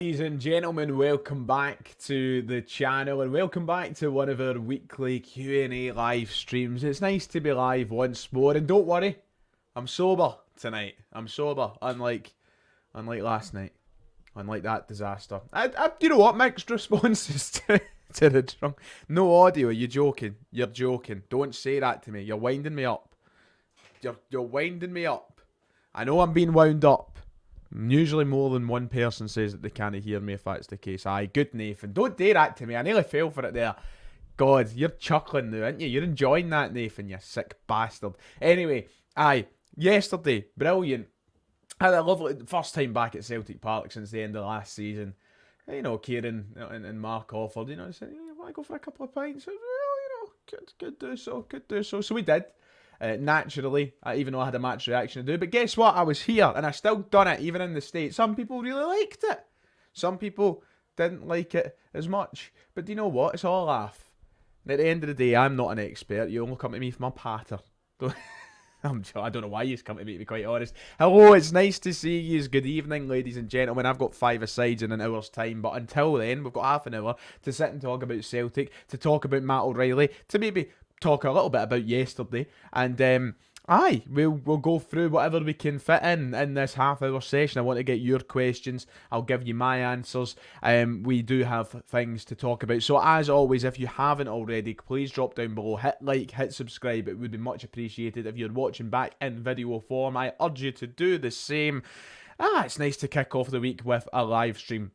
Ladies and gentlemen, welcome back to the channel and welcome back to one of our weekly Q&A live streams. It's nice to be live once more, and don't worry, I'm sober tonight. I'm sober, unlike last night, unlike that disaster. You know what? Mixed responses to the drunk. No audio. You're joking. You're joking. Don't say that to me. You're winding me up. You're winding me up. I know I'm being wound up. Usually more than one person says that they can't hear me if that's the case. Aye, good Nathan. Don't do that to me. I nearly fell for it there. God, you're chuckling now, aren't you? You're enjoying that, Nathan, you sick bastard. Anyway, aye, yesterday, brilliant. Had a lovely first time back at Celtic Park since the end of last season. You know, Kieran and Mark offered, you know, said, you want to go for a couple of pints? Well, you know, could do so. So we did. Naturally, even though I had a match reaction to do. But guess what? I was here, and I still done it, even in the States. Some people really liked it. Some people didn't like it as much. But do you know what? It's all a laugh. And at the end of the day, I'm not an expert. You only come to me for my patter. I don't know why you've come to me, to be quite honest. Hello, it's nice to see you. Good evening, ladies and gentlemen. I've got 5 asides in an hour's time, but until then, we've got half an hour to sit and talk about Celtic, to talk about Matt O'Reilly, to maybe talk a little bit about yesterday, and we'll go through whatever we can fit in this half-hour session. I want to get your questions. I'll give you my answers. We do have things to talk about. So as always, if you haven't already, please drop down below, hit like, hit subscribe. It would be much appreciated. If you're watching back in video form, I urge you to do the same. It's nice to kick off the week with a live stream.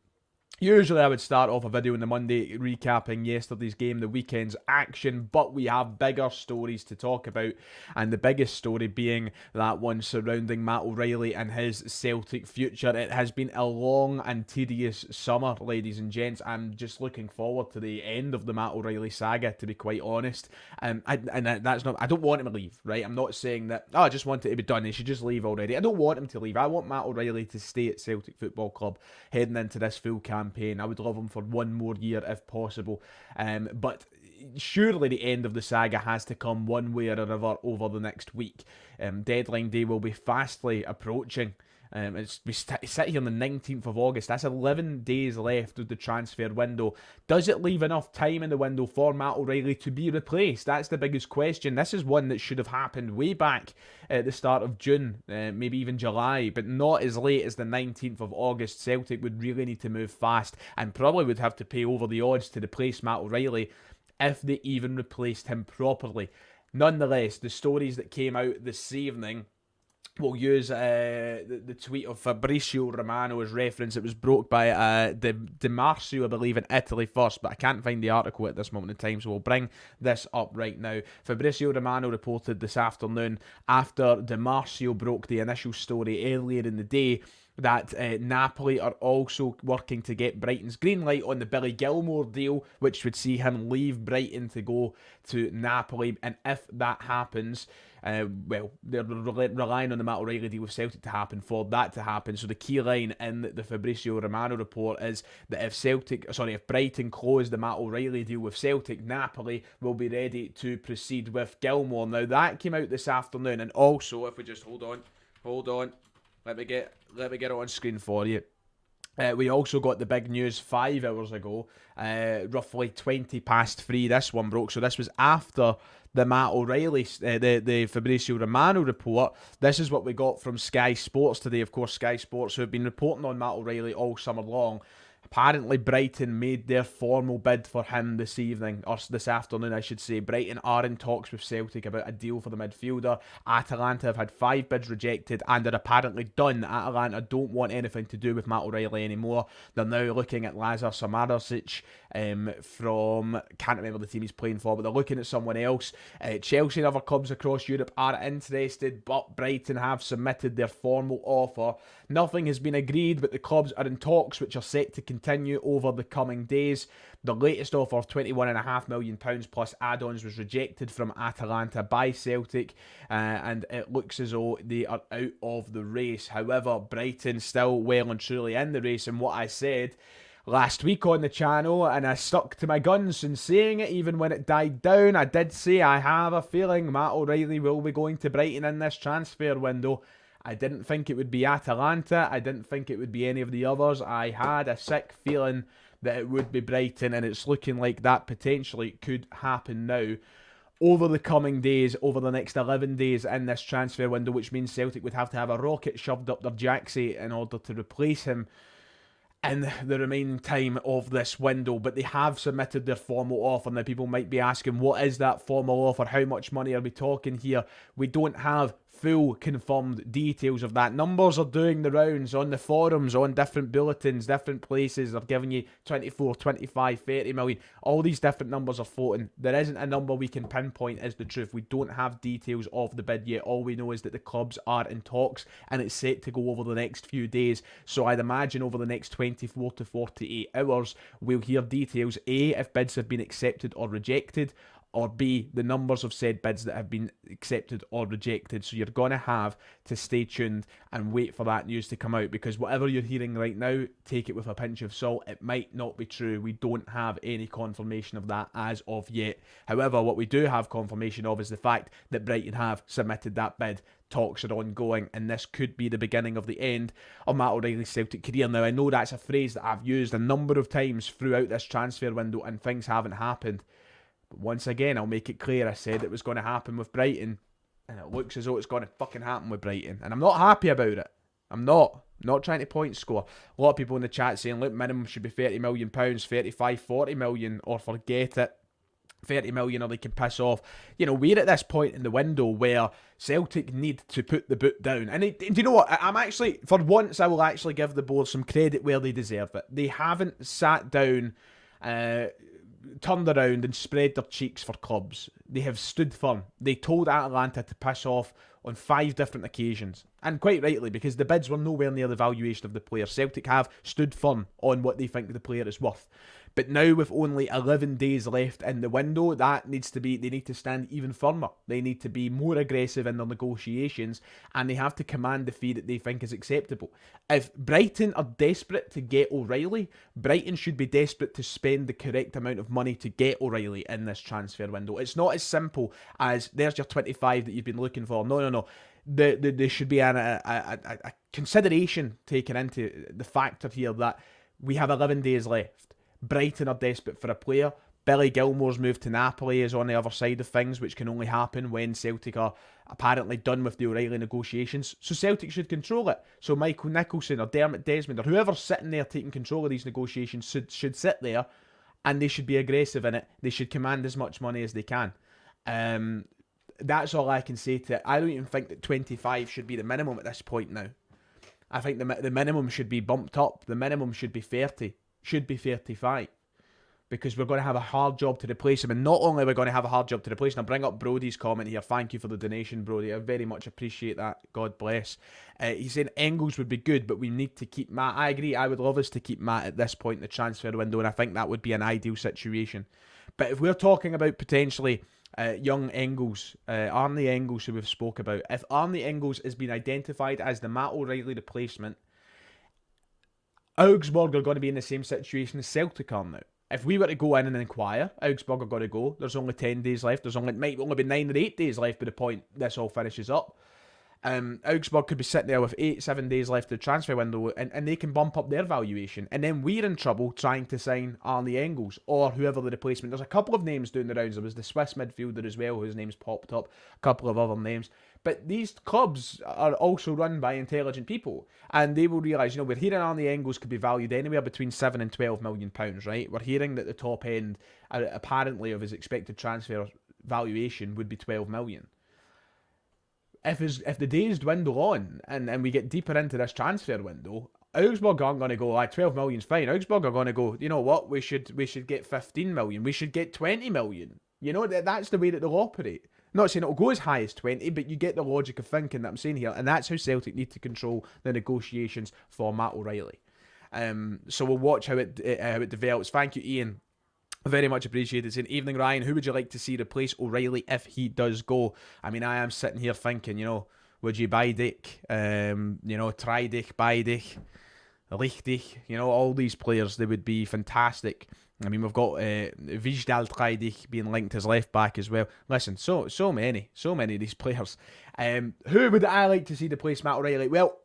Usually I would start off a video on the Monday recapping yesterday's game, the weekend's action, but we have bigger stories to talk about, and the biggest story being that one surrounding Matt O'Reilly and his Celtic future. It has been a long and tedious summer, ladies and gents. I'm just looking forward to the end of the Matt O'Reilly saga, to be quite honest. I don't want him to leave, right? I'm not saying that, I just want it to be done, he should just leave already. I don't want him to leave. I want Matt O'Reilly to stay at Celtic Football Club heading into this full campaign. I would love him for one more year if possible, but surely the end of the saga has to come one way or another over the next week. Deadline day will be fastly approaching. We sit here on the 19th of August. That's 11 days left of the transfer window. Does it leave enough time in the window for Matt O'Reilly to be replaced? That's the biggest question. This is one that should have happened way back at the start of June, maybe even July, but not as late as the 19th of August. Celtic would really need to move fast and probably would have to pay over the odds to replace Matt O'Reilly if they even replaced him properly. Nonetheless, the stories that came out this evening, we'll use the tweet of Fabrizio Romano as reference. It was broke by Di Marzio, I believe, in Italy first, but I can't find the article at this moment in time, so we'll bring this up right now. Fabrizio Romano reported this afternoon, after Di Marzio broke the initial story earlier in the day, that Napoli are also working to get Brighton's green light on the Billy Gilmour deal, which would see him leave Brighton to go to Napoli. And if that happens, well, they're relying on the Matt O'Reilly deal with Celtic to happen for that to happen. So the key line in the Fabrizio Romano report is that if Brighton close the Matt O'Reilly deal with Celtic, Napoli will be ready to proceed with Gilmour. Now that came out this afternoon, and also, if we just hold on. Let me get it on screen for you. We also got the big news 5 hours ago, roughly 3:20. This one broke, so this was after the Matt O'Reilly, the Fabrizio Romano report. This is what we got from Sky Sports today. Of course, Sky Sports, who have been reporting on Matt O'Reilly all summer long. Apparently, Brighton made their formal bid for him this evening, or this afternoon, I should say. Brighton are in talks with Celtic about a deal for the midfielder. Atalanta have had 5 bids rejected and are apparently done. Atalanta don't want anything to do with Matt O'Reilly anymore. They're now looking at Lazar Samardzic from, can't remember the team he's playing for, but they're looking at someone else. Chelsea and other clubs across Europe are interested, but Brighton have submitted their formal offer. Nothing has been agreed, but the clubs are in talks, which are set to continue over the coming days. The latest offer of £21.5 million plus add-ons was rejected from Atalanta by Celtic, and it looks as though they are out of the race. However, Brighton still well and truly in the race, and what I said last week on the channel, and I stuck to my guns in saying it even when it died down, I did say I have a feeling Matt O'Reilly will be going to Brighton in this transfer window. I didn't think it would be Atalanta. I didn't think it would be any of the others. I had a sick feeling that it would be Brighton, and it's looking like that potentially could happen now over the coming days, over the next 11 days in this transfer window, which means Celtic would have to have a rocket shoved up their jacksie in order to replace him in the remaining time of this window. But they have submitted their formal offer. Now, people might be asking, what is that formal offer? How much money are we talking here? We don't have full confirmed details of that. Numbers are doing the rounds on the forums, on different bulletins, different places. They're giving you 24, 25, 30 million. All these different numbers are floating. There isn't a number we can pinpoint is the truth. We don't have details of the bid yet. All we know is that the clubs are in talks, and it's set to go over the next few days. So I'd imagine over the next 24 to 48 hours, we'll hear details. A, if bids have been accepted or rejected, or B, the numbers of said bids that have been accepted or rejected. So you're going to have to stay tuned and wait for that news to come out, because whatever you're hearing right now, take it with a pinch of salt. It might not be true. We don't have any confirmation of that as of yet. However, what we do have confirmation of is the fact that Brighton have submitted that bid. Talks are ongoing, and this could be the beginning of the end of Matt O'Reilly's Celtic career. Now, I know that's a phrase that I've used a number of times throughout this transfer window, and things haven't happened. But once again, I'll make it clear, I said it was going to happen with Brighton, and it looks as though it's going to fucking happen with Brighton. And I'm not happy about it. I'm not trying to point score. A lot of people in the chat saying, look, minimum should be £30 million, 35, 40 million, or forget it. 30 million or they can piss off. You know, we're at this point in the window where Celtic need to put the boot down. And do you know what? I'm actually, for once, I will actually give the board some credit where they deserve it. They haven't sat down, turned around and spread their cheeks for clubs. They have stood firm. They told Atalanta to piss off on 5 different occasions. And quite rightly, because the bids were nowhere near the valuation of the player. Celtic have stood firm on what they think the player is worth. But now, with only 11 days left in the window, that needs to be, they need to stand even firmer. They need to be more aggressive in their negotiations, and they have to command the fee that they think is acceptable. If Brighton are desperate to get O'Reilly, Brighton should be desperate to spend the correct amount of money to get O'Reilly in this transfer window. It's not as simple as, there's your 25 that you've been looking for. No. There should be a consideration taken into the factor here that we have 11 days left. Brighton are desperate for a player. Billy Gilmour's move to Napoli is on the other side of things, which can only happen when Celtic are apparently done with the O'Reilly negotiations. So Celtic should control it. So Michael Nicholson or Dermot Desmond or whoever's sitting there taking control of these negotiations should sit there, and they should be aggressive in it. They should command as much money as they can. That's all I can say to it. I don't even think that 25 should be the minimum at this point now. I think the minimum should be bumped up. The minimum should be 30. Should be 35, because we're going to have a hard job to replace him. And not only are we going to have a hard job to replace him, I'll bring up Brody's comment here. Thank you for the donation, Brody. I very much appreciate that. God bless. He's saying Engels would be good, but we need to keep Matt. I agree. I would love us to keep Matt at this point in the transfer window, and I think that would be an ideal situation. But if we're talking about potentially young Engels, Arne Engels, who we've spoke about, if Arne Engels has been identified as the Matt O'Reilly replacement, Augsburg are going to be in the same situation as Celtic are now. If we were to go in and inquire, Augsburg are going to go. There's only 10 days left. Might only be 9 or 8 days left by the point this all finishes up. Augsburg could be sitting there with 7 days left of the transfer window, and they can bump up their valuation. And then we're in trouble trying to sign Arne Engels or whoever the replacement. There's a couple of names doing the rounds. There was the Swiss midfielder as well, whose name's popped up. A couple of other names. But these clubs are also run by intelligent people, and they will realise, we're hearing Arne Engels could be valued anywhere between £7 and £12 million, right? We're hearing that the top end, apparently, of his expected transfer valuation would be 12 million. If the days dwindle on and we get deeper into this transfer window, Augsburg aren't going to go, 12 million's fine. Augsburg are going to go, you know what, we should get 15 million, we should get 20 million. That's the way that they'll operate. Not saying it'll go as high as 20, but you get the logic of thinking that I'm saying here, and that's how Celtic need to control the negotiations for Matt O'Reilly. So we'll watch how it develops. Thank you, Ian. Very much appreciated. Saying, evening, Ryan. Who would you like to see replace O'Reilly if he does go? I mean, I am sitting here thinking, would you buy Dick? Try Dick, buy Dick, Lichtich, all these players, they would be fantastic I mean, we've got Vijdal Treidig being linked as left back as well. Listen, so many of these players. Who would I like to see replace Matt O'Reilly? Well,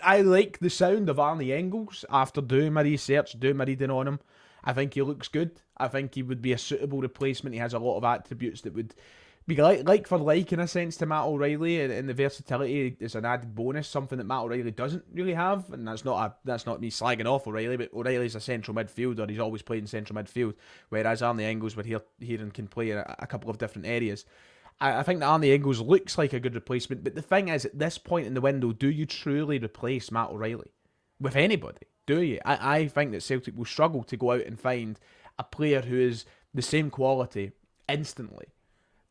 I like the sound of Arnie Engels after doing my research, doing my reading on him. I think he looks good. I think he would be a suitable replacement. He has a lot of attributes that would be like for like in a sense to Matt O'Reilly, and the versatility is an added bonus, something that Matt O'Reilly doesn't really have. And that's not me slagging off O'Reilly, but O'Reilly's a central midfielder. He's always played in central midfield, whereas Arnie Engels would here and can play in a couple of different areas. I think that Arnie Engels looks like a good replacement, but the thing is, at this point in the window, do you truly replace Matt O'Reilly with anybody? Do you? I think that Celtic will struggle to go out and find a player who is the same quality instantly.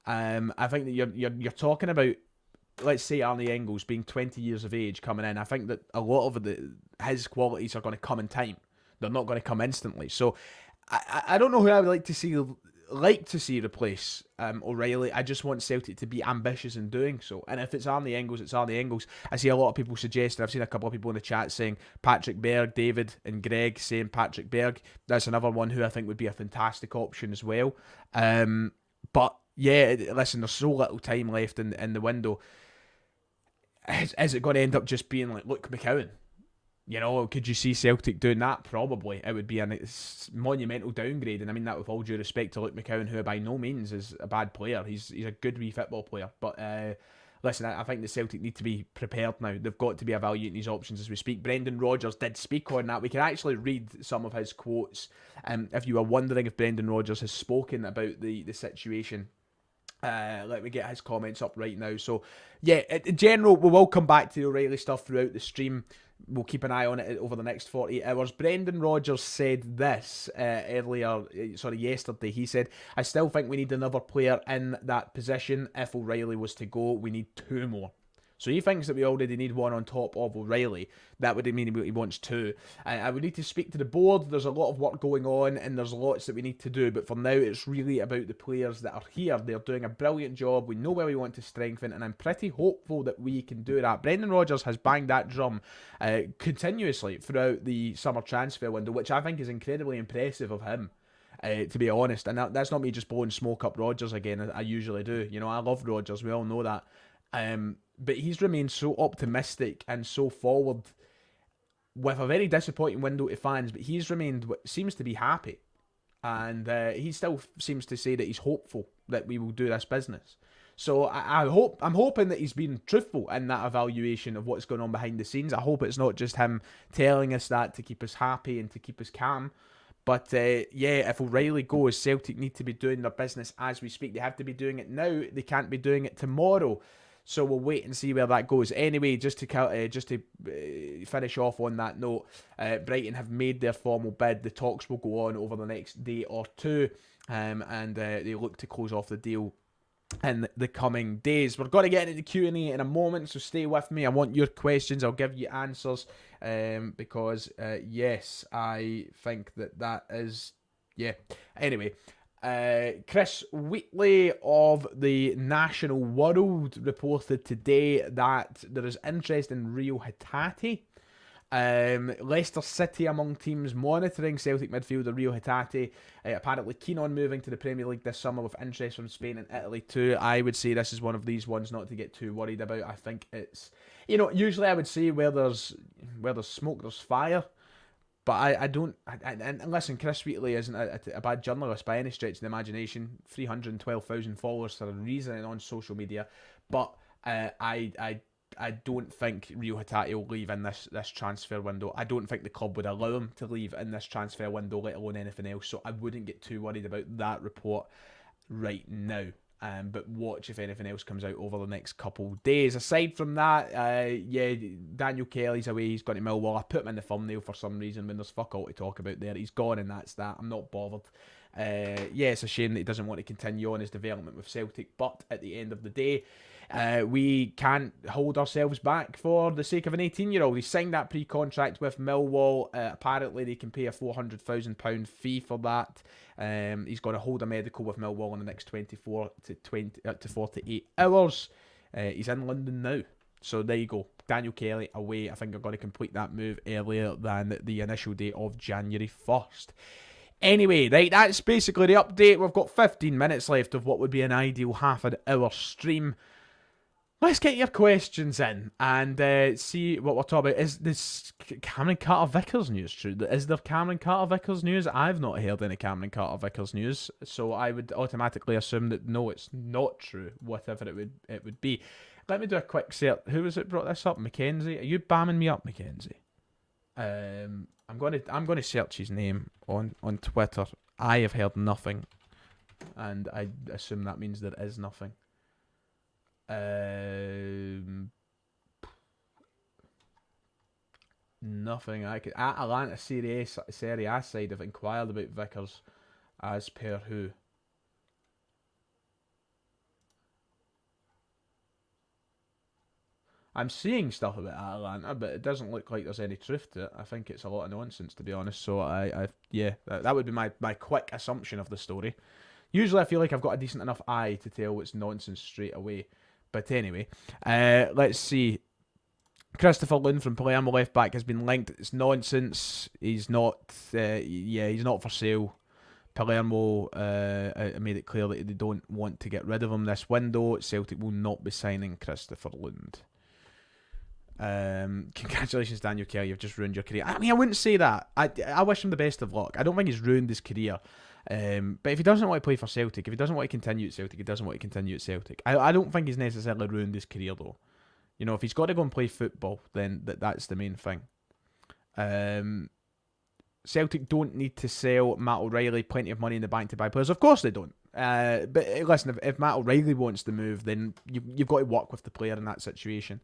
I think that you're talking about, let's say, Arnie Engels being 20 years of age coming in. I think that a lot of his qualities are going to come in time. They're not going to come instantly. So I don't know who I would like to see replace O'Reilly. I just want Celtic to be ambitious in doing so. And if it's Arnie Engels, it's Arnie Engels. I see a lot of people suggesting, I've seen a couple of people in the chat saying Patrick Berg, David and Greg saying Patrick Berg. That's another one who I think would be a fantastic option as well. But yeah, listen, there's so little time left in the window. Is it going to end up just being like Luke McCowan? You know, could you see Celtic doing that? Probably. It would be a monumental downgrade, and I mean that with all due respect to Luke McCowan, who by no means is a bad player. He's a good wee football player. But listen, I think the Celtic need to be prepared now. They've got to be evaluating these options as we speak. Brendan Rodgers did speak on that. We can actually read some of his quotes. If you were wondering if Brendan Rodgers has spoken about the situation, let me get his comments up right now. So, yeah, in general, we will come back to the O'Reilly stuff throughout the stream. We'll keep an eye on it over the next 48 hours. Brendan Rodgers said this yesterday. He said, I still think we need another player in that position. If O'Reilly was to go, we need two more. So he thinks that we already need one on top of O'Reilly. That would mean he wants two. I would need to speak to the board. There's a lot of work going on and there's lots that we need to do. But for now, it's really about the players that are here. They're doing a brilliant job. We know where we want to strengthen, and I'm pretty hopeful that we can do that. Brendan Rodgers has banged that drum continuously throughout the summer transfer window, which I think is incredibly impressive of him. To be honest, and that's not me just blowing smoke up Rodgers again. I usually do. You know, I love Rodgers. We all know that. But he's remained so optimistic and so forward with a very disappointing window to fans, but he's remained what seems to be happy. And he still seems to say that he's hopeful that we will do this business. So I'm hoping that he's been truthful in that evaluation of what's going on behind the scenes. I hope it's not just him telling us that to keep us happy and to keep us calm. But if O'Reilly goes, Celtic need to be doing their business as we speak. They have to be doing it now. They can't be doing it tomorrow. So we'll wait and see where that goes. Anyway, just to finish off on that note, Brighton have made their formal bid. The talks will go on over the next day or two, and they look to close off the deal in the coming days. We're going to get into the Q&A in a moment, so stay with me. I want your questions. I'll give you answers, because yes, I think that is, yeah. Anyway. Chris Wheatley of the National World reported today that there is interest in Rio Hatate. Leicester City among teams monitoring Celtic midfielder Rio Hatate. Apparently keen on moving to the Premier League this summer with interest from Spain and Italy too. I would say this is one of these ones not to get too worried about. I think it's, usually I would say where there's smoke, there's fire. But I don't, and listen, Chris Wheatley isn't a bad journalist by any stretch of the imagination. 312,000 followers for a reason on social media. But I don't think Rio Hatate will leave in this transfer window. I don't think the club would allow him to leave in this transfer window, let alone anything else. So I wouldn't get too worried about that report right now. But watch if anything else comes out over the next couple of days. Aside from that, Daniel Kelly's away. He's gone to Millwall. I put him in the thumbnail for some reason when there's fuck all to talk about there. He's gone and that's that. I'm not bothered. It's a shame that he doesn't want to continue on his development with Celtic, but at the end of the day, we can't hold ourselves back for the sake of an 18-year-old. He signed that pre-contract with Millwall. Apparently, they can pay a £400,000 fee for that. He's going to hold a medical with Millwall in the next 24 to 48 hours. He's in London now. So there you go. Daniel Kelly away. I think they're going to complete that move earlier than the initial date of January 1st. Anyway, right, that's basically the update. We've got 15 minutes left of what would be an ideal half an hour stream. Let's get your questions in and see what we're talking about. Is this Cameron Carter-Vickers news true? Is there Cameron Carter-Vickers news? I've not heard any Cameron Carter-Vickers news, so I would automatically assume that no, it's not true, whatever it would be. Let me do a quick search. Who was it brought this up? Mackenzie? Are you bamming me up, Mackenzie? I'm gonna search his name on Twitter. I have heard nothing, and I assume that means there is nothing. Nothing. Atlanta Serie A side have inquired about Vickers, as per who? I'm seeing stuff about Atlanta, but it doesn't look like there's any truth to it. I think it's a lot of nonsense, to be honest. So yeah, that would be my quick assumption of the story. Usually I feel like I've got a decent enough eye to tell it's nonsense straight away. But anyway, let's see. Christopher Lund from Palermo left back has been linked. It's nonsense. He's not. He's not for sale. Palermo made it clear that they don't want to get rid of him this window. Celtic will not be signing Christopher Lund. Congratulations, Daniel Kelly. You've just ruined your career. I mean, I wouldn't say that. I wish him the best of luck. I don't think he's ruined his career. But if he doesn't want to play for Celtic, if he doesn't want to continue at Celtic, he doesn't want to continue at Celtic. I don't think he's necessarily ruined his career, though. You know, if he's got to go and play football, then that's the main thing. Celtic don't need to sell Matt O'Reilly. Plenty of money in the bank to buy players. Of course they don't. But listen, if Matt O'Reilly wants to move, then you've got to work with the player in that situation.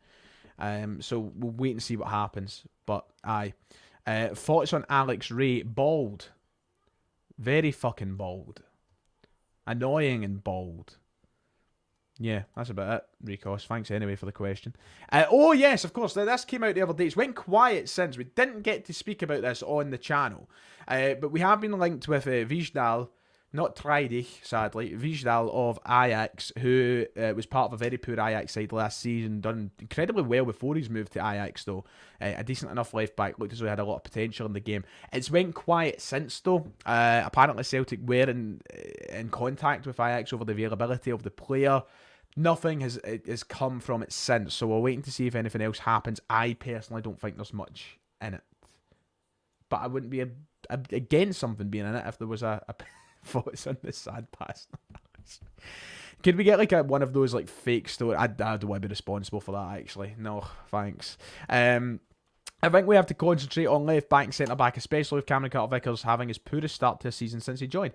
So we'll wait and see what happens. But aye. Thoughts on Alex Ray? Bald. Very fucking bald. Annoying and bald. Yeah, that's about it, Recos. Thanks anyway for the question. Oh yes, of course, this came out the other day. It's went quiet since. We didn't get to speak about this on the channel. But we have been linked with Vijdal, not Tridich, sadly, Vijdal of Ajax, who was part of a very poor Ajax side last season, done incredibly well before he's moved to Ajax though. A decent enough left back, looked as though he had a lot of potential in the game. It's went quiet since though. Apparently Celtic were in contact with Ajax over the availability of the player. Nothing has come from it since, so we're waiting to see if anything else happens. I personally don't think there's much in it. But I wouldn't be against something being in it if there was a thoughts on the sad past. Could we get like one of those like fake stories? I don't want to be responsible for that actually. No, thanks. I think we have to concentrate on left back and centre back, especially with Cameron Carter-Vickers having his poorest start to the season since he joined.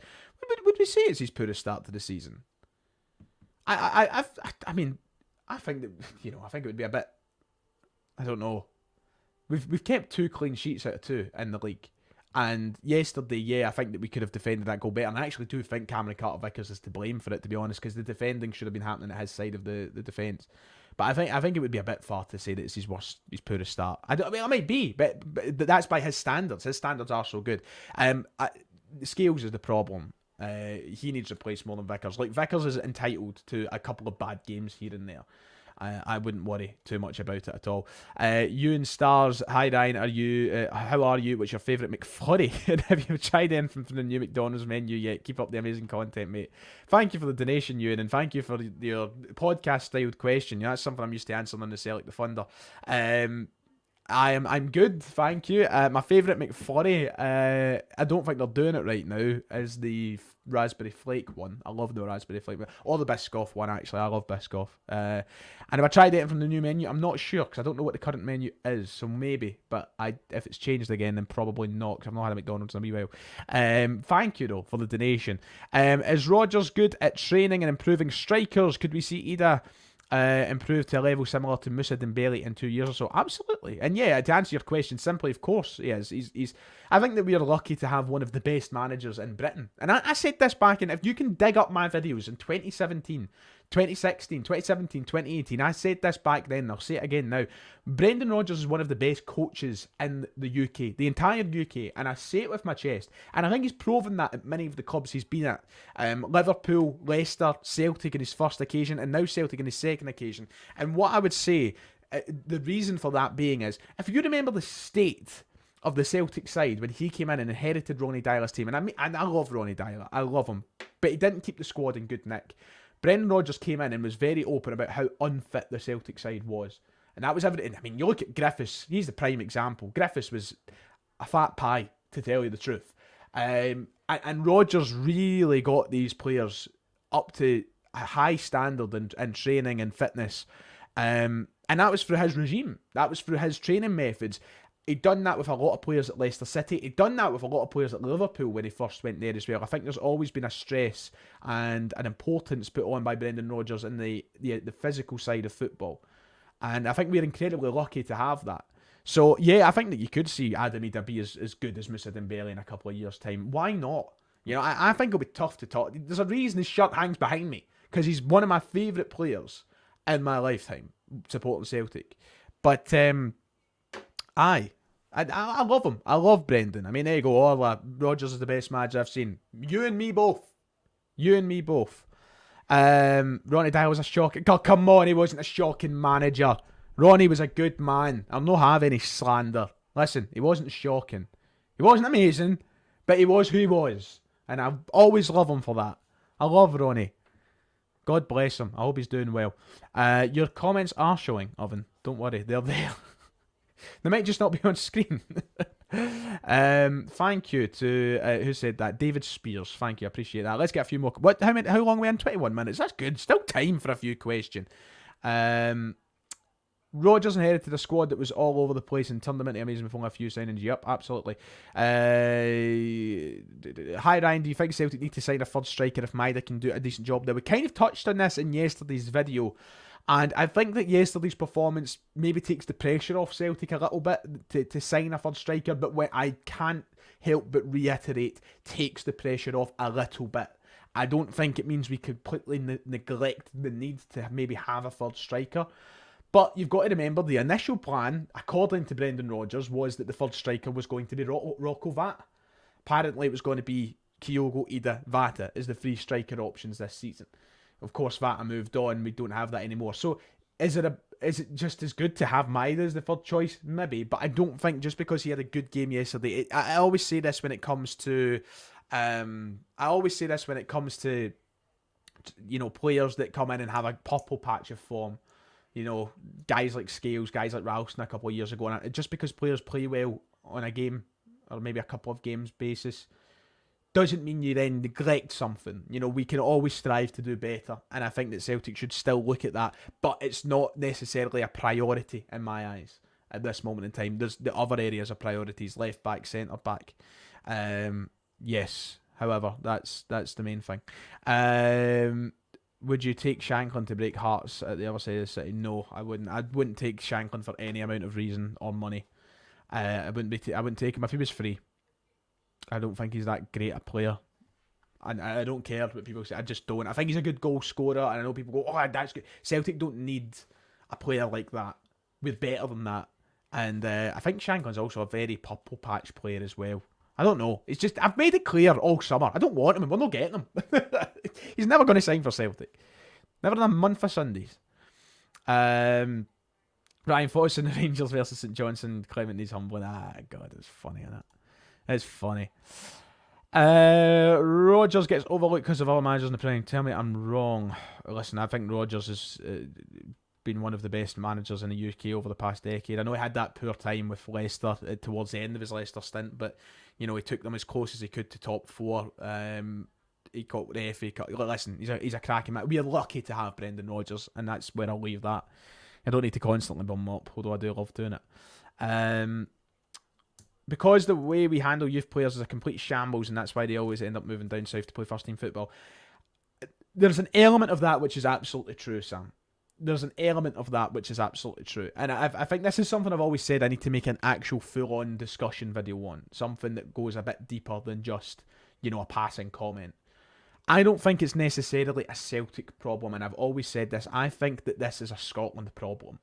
Would we say it's his poorest start to the season? I mean, I think that, you know, I think it would be a bit, I don't know. We've kept 2 clean sheets out of 2 in the league. And yesterday, yeah, I think that we could have defended that goal better. And I actually do think Cameron Carter-Vickers is to blame for it, to be honest, because the defending should have been happening at his side of the defence. But I think it would be a bit far to say that it's his poorest start. I mean, it might be, but that's by his standards. His standards are so good. Scales is the problem. He needs replaced more than Vickers. Like, Vickers is entitled to a couple of bad games here and there. I wouldn't worry too much about it at all. Ewan Stars, hi Ryan, how are you? What's your favourite McFlurry? And have you tried anything from the new McDonald's menu yet? Keep up the amazing content, mate. Thank you for the donation, Ewan, and thank you for your podcast-styled question. Yeah, that's something I'm used to answering on the Celtic the Thunder. I'm good, thank you. My favourite McFlurry, I don't think they're doing it right now, is the raspberry flake one. I love the raspberry flake one. Or the Biscoff one, actually. I love Biscoff. And if I tried it from the new menu, I'm not sure, because I don't know what the current menu is, so maybe. But if it's changed again, then probably not, because I've not had a McDonald's in a wee while. Thank you, though, for the donation. Is Rodgers good at training and improving strikers? Could we see Ida improve to a level similar to Moussa Dembele in 2 years or so? Absolutely. And yeah, to answer your question simply, of course he is. He's I think that we are lucky to have one of the best managers in Britain. And I said this back in, if you can dig up my videos in 2017, 2016, 2017, 2018, I said this back then, I'll say it again now. Brendan Rodgers is one of the best coaches in the UK, the entire UK, and I say it with my chest. And I think he's proven that at many of the clubs he's been at. Liverpool, Leicester, Celtic in his first occasion, and now Celtic in his second occasion. And what I would say, the reason for that being is, if you remember the state of the Celtic side when he came in and inherited Ronnie Dyler's team. And I love Ronnie Dyler. I love him. But he didn't keep the squad in good nick. Brendan Rodgers came in and was very open about how unfit the Celtic side was. And that was everything. I mean, you look at Griffiths. He's the prime example. Griffiths was a fat pie, to tell you the truth. And Rodgers really got these players up to a high standard in training and fitness. And that was through his regime. That was through his training methods. He'd done that with a lot of players at Leicester City. He'd done that with a lot of players at Liverpool when he first went there as well. I think there's always been a stress and an importance put on by Brendan Rodgers in the physical side of football. And I think we're incredibly lucky to have that. So, yeah, I think that you could see Adam Ida be as good as Moussa Dembele in a couple of years' time. Why not? You know, I think it'll be tough to talk. There's a reason his shirt hangs behind me, because he's one of my favourite players in my lifetime, supporting Celtic. But, I love him. I love Brendan. I mean, there you go. Oh, Rodgers is the best manager I've seen. You and me both. Ronnie Dyer was a shocking... God, come on, he wasn't a shocking manager. Ronnie was a good man. I'll not have any slander. Listen, he wasn't shocking. He wasn't amazing, but he was who he was. And I always love him for that. I love Ronnie. God bless him. I hope he's doing well. Your comments are showing, Oven. Don't worry, they're there. They might just not be on screen. Thank you to who said that? David Spears. Thank you, I appreciate that. Let's get a few more. How long are we in? 21 minutes. That's good. Still time for a few questions. Rodgers inherited a squad that was all over the place and turned them into amazing with only a few signings. Yep, absolutely. Hi Ryan, do you think Celtic need to sign a third striker if Maida can do a decent job there? We kind of touched on this in yesterday's video. And I think that yesterday's performance maybe takes the pressure off Celtic a little bit to sign a third striker, but what I can't help but reiterate, takes the pressure off a little bit. I don't think it means we completely neglect the need to maybe have a third striker. But you've got to remember, the initial plan, according to Brendan Rodgers, was that the third striker was going to be Rocco Vata. Apparently it was going to be Kyogo, Ida, Vata as the three striker options this season. Of course, Vata moved on. We don't have that anymore. So, is it just as good to have Maida as the third choice? Maybe, but I don't think just because he had a good game yesterday. I always say this when it comes to, you know, players that come in and have a purple patch of form. You know, guys like Scales, guys like Ralston a couple of years ago. And just because players play well on a game or maybe a couple of games basis, doesn't mean you then neglect something. You know, we can always strive to do better. And I think that Celtic should still look at that. But it's not necessarily a priority in my eyes at this moment in time. There's the other areas of priorities, left back, centre back. Yes, however, that's the main thing. Would you take Shanklin to break hearts at the other side of the city? No, I wouldn't. I wouldn't take Shanklin for any amount of reason or money. I wouldn't take him if he was free. I don't think he's that great a player. And I don't care what people say. I just don't. I think he's a good goal scorer. And I know people go, oh, that's good. Celtic don't need a player like that. We're better than that. And I think Shanklin's also a very purple patch player as well. I don't know. It's just, I've made it clear all summer. I don't want him and we're not getting him. He's never going to sign for Celtic. Never in a month of Sundays. Ryan Foss and the Rangers versus St Johnstone. Clement needs humbling. Ah, God, it's funny, isn't it? It's funny. Rodgers gets overlooked because of other managers in the Premier League. Tell me I'm wrong. Listen, I think Rodgers has been one of the best managers in the UK over the past decade. I know he had that poor time with Leicester towards the end of his Leicester stint, but you know, he took them as close as he could to top four. He got the FA Cup. Listen, he's a cracking man. We're lucky to have Brendan Rodgers, and that's where I'll leave that. I don't need to constantly bum him up, although I do love doing it. Because the way we handle youth players is a complete shambles, and that's why they always end up moving down south to play first team football. There's an element of that which is absolutely true, Sam. There's an element of that which is absolutely true. And I think this is something I've always said I need to make an actual full-on discussion video on. Something that goes a bit deeper than just, you know, a passing comment. I don't think it's necessarily a Celtic problem, and I've always said this. I think that this is a Scotland problem.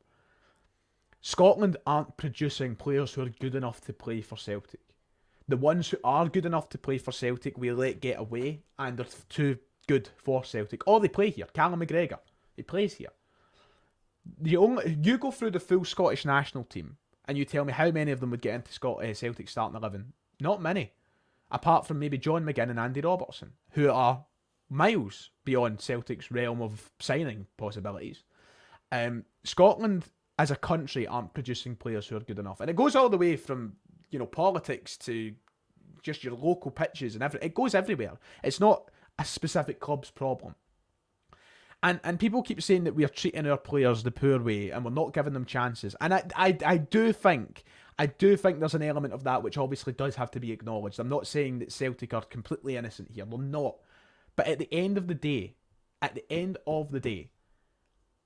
Scotland aren't producing players who are good enough to play for Celtic. The ones who are good enough to play for Celtic, we let get away, and they're too good for Celtic. Or they play here. Callum McGregor, he plays here. You go through the full Scottish national team, and you tell me how many of them would get into Celtic starting 11. Not many. Apart from maybe John McGinn and Andy Robertson, who are miles beyond Celtic's realm of signing possibilities. Scotland as a country aren't producing players who are good enough. And it goes all the way from, politics to just your local pitches and everything. It goes everywhere. It's not a specific club's problem. And people keep saying that we are treating our players the poor way and we're not giving them chances. And I do think there's an element of that which obviously does have to be acknowledged. I'm not saying that Celtic are completely innocent here. They're not. But at the end of the day,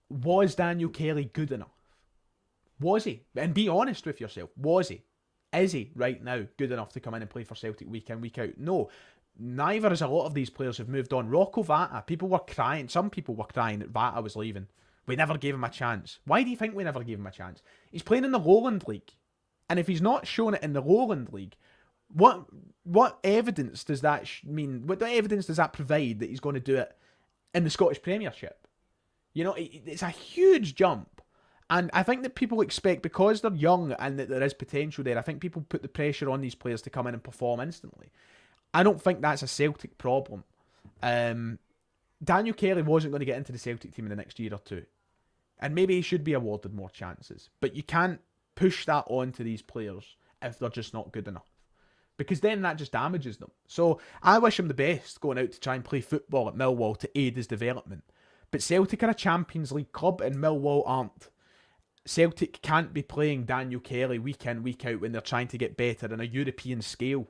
was Daniel Kelly good enough? Was he? And be honest with yourself. Was he? Is he right now good enough to come in and play for Celtic week in, week out? No. Neither is a lot of these players who've moved on. Rocco Vata, people were crying. Some people were crying that Vata was leaving. We never gave him a chance. Why do you think we never gave him a chance? He's playing in the Lowland League. And if he's not shown it in the Lowland League, what evidence does that mean? What evidence does that provide that he's going to do it in the Scottish Premiership? It's a huge jump. And I think that people expect, because they're young and that there is potential there, I think people put the pressure on these players to come in and perform instantly. I don't think that's a Celtic problem. Daniel Kelly wasn't going to get into the Celtic team in the next year or two. And maybe he should be awarded more chances. But you can't push that on to these players if they're just not good enough. Because then that just damages them. So I wish him the best going out to try and play football at Millwall to aid his development. But Celtic are a Champions League club and Millwall aren't. Celtic can't be playing Daniel Kelly week in, week out when they're trying to get better on a European scale.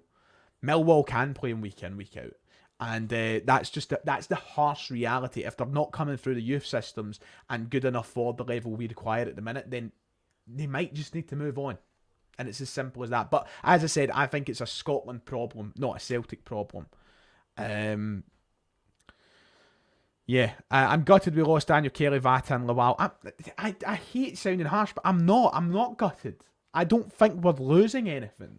Millwall can play him week in, week out. And that's the harsh reality. If they're not coming through the youth systems and good enough for the level we require at the minute, then they might just need to move on. And it's as simple as that. But as I said, I think it's a Scotland problem, not a Celtic problem. I'm gutted we lost Daniel Kelly, Vata and Lawal. I hate sounding harsh, but I'm not gutted. I don't think we're losing anything.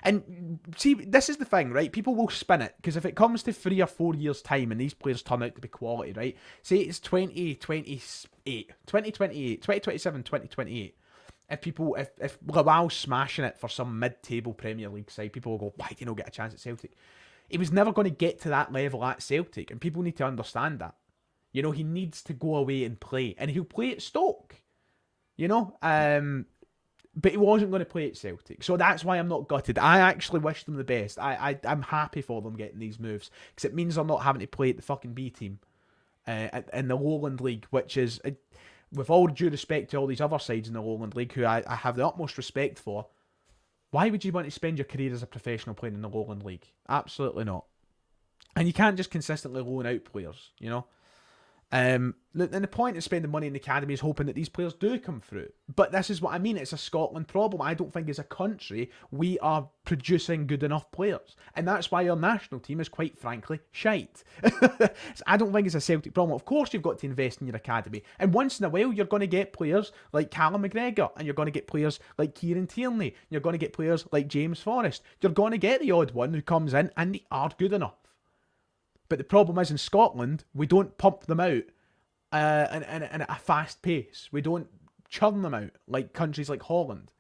And see, this is the thing, right? People will spin it, because if it comes to 3 or 4 years' time and these players turn out to be quality, right? Say it's 2027, 2028. If Lawal's smashing it for some mid-table Premier League side, people will go, why do you not get a chance at Celtic? He was never going to get to that level at Celtic, and people need to understand that. He needs to go away and play, and he'll play at Stoke. But he wasn't going to play at Celtic. So that's why I'm not gutted. I actually wish them the best. I'm happy for them getting these moves, because it means they're not having to play at the fucking B team in the Lowland League, which is, with all due respect to all these other sides in the Lowland League, who I have the utmost respect for, why would you want to spend your career as a professional playing in the Lowland League? Absolutely not. And you can't just consistently loan out players, And the point of spending money in the academy is hoping that these players do come through. But this is what I mean. It's a Scotland problem. I don't think as a country we are producing good enough players. And that's why our national team is, quite frankly, shite. So I don't think it's a Celtic problem. Of course you've got to invest in your academy. And once in a while you're going to get players like Callum McGregor. And you're going to get players like Kieran Tierney. You're going to get players like James Forrest. You're going to get the odd one who comes in and they are good enough. But the problem is, in Scotland, we don't pump them out at a fast pace. We don't churn them out like countries like Holland.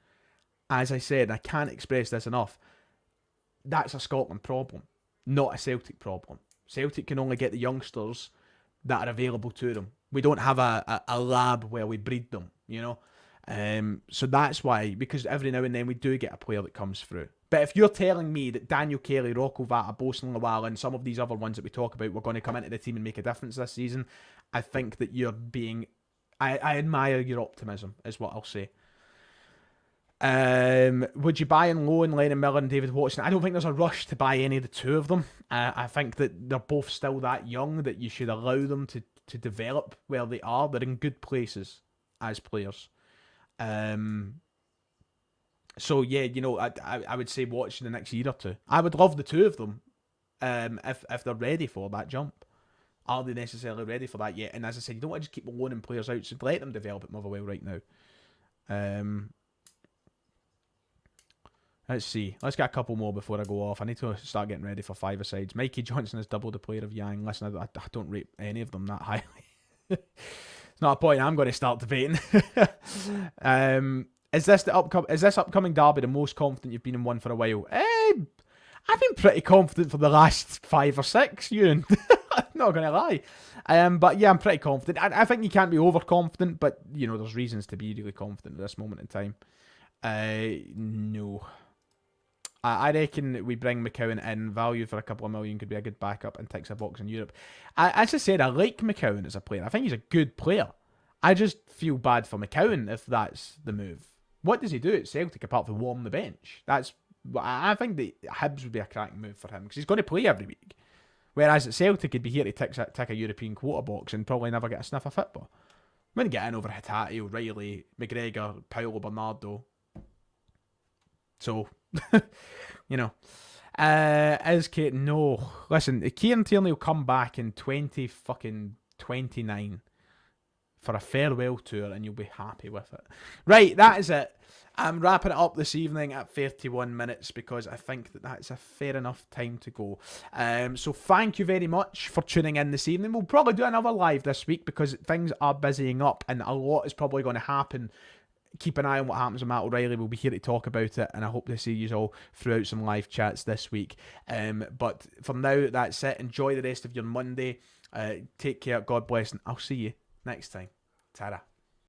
As I said, I can't express this enough. That's a Scotland problem, not a Celtic problem. Celtic can only get the youngsters that are available to them. We don't have a lab where we breed them, So that's why, because every now and then we do get a player that comes through. But if you're telling me that Daniel Kelly, Rocco Vata, Bosan Lawal and some of these other ones that we talk about were going to come into the team and make a difference this season, I think that you're being... I admire your optimism, is what I'll say. Would you buy and loan Lennon Miller and David Watson? I don't think there's a rush to buy any of the two of them. I think that they're both still that young that you should allow them to develop where they are. They're in good places as players. So yeah, I would say watch in the next year or two. I would love the two of them, if they're ready for that jump. Are they necessarily ready for that yet? And as I said, you don't want to just keep loaning players out, so let them develop at Motherwell right now. Let's see. Let's get a couple more before I go off. I need to start getting ready for five-a-sides. Mikey Johnson has doubled the player of Yang. Listen, I don't rate any of them that highly. It's not a point I'm going to start debating. Is this upcoming derby the most confident you've been in one for a while? I've been pretty confident for the last 5 or 6, Ewan. Not going to lie. But yeah, I'm pretty confident. I think you can't be overconfident, but, you know, there's reasons to be really confident at this moment in time. No. I reckon we bring McCowan in. Value for a couple of million could be a good backup and ticks a box in Europe. As I said, I like McCowan as a player. I think he's a good player. I just feel bad for McCowan if that's the move. What does he do at Celtic apart from warm the bench? I think that Hibs would be a cracking move for him because he's going to play every week. Whereas at Celtic, he'd be here to tick a European quota box and probably never get a sniff of football. Wouldn't get in over Hatate, O'Reilly, McGregor, Paulo Bernardo. So, you know. Is Kate? No. Listen, Kieran Tierney will come back in 2029 for a farewell tour and you'll be happy with it. Right, that is it. I'm wrapping it up this evening at 31 minutes because I think that that's a fair enough time to go. So thank you very much for tuning in this evening. We'll probably do another live this week because things are busying up and a lot is probably going to happen. Keep an eye on what happens with Matt O'Reilly. We'll be here to talk about it and I hope to see you all throughout some live chats this week. But for now, that's it. Enjoy the rest of your Monday. Take care. God bless and I'll see you next time. Ta-ra.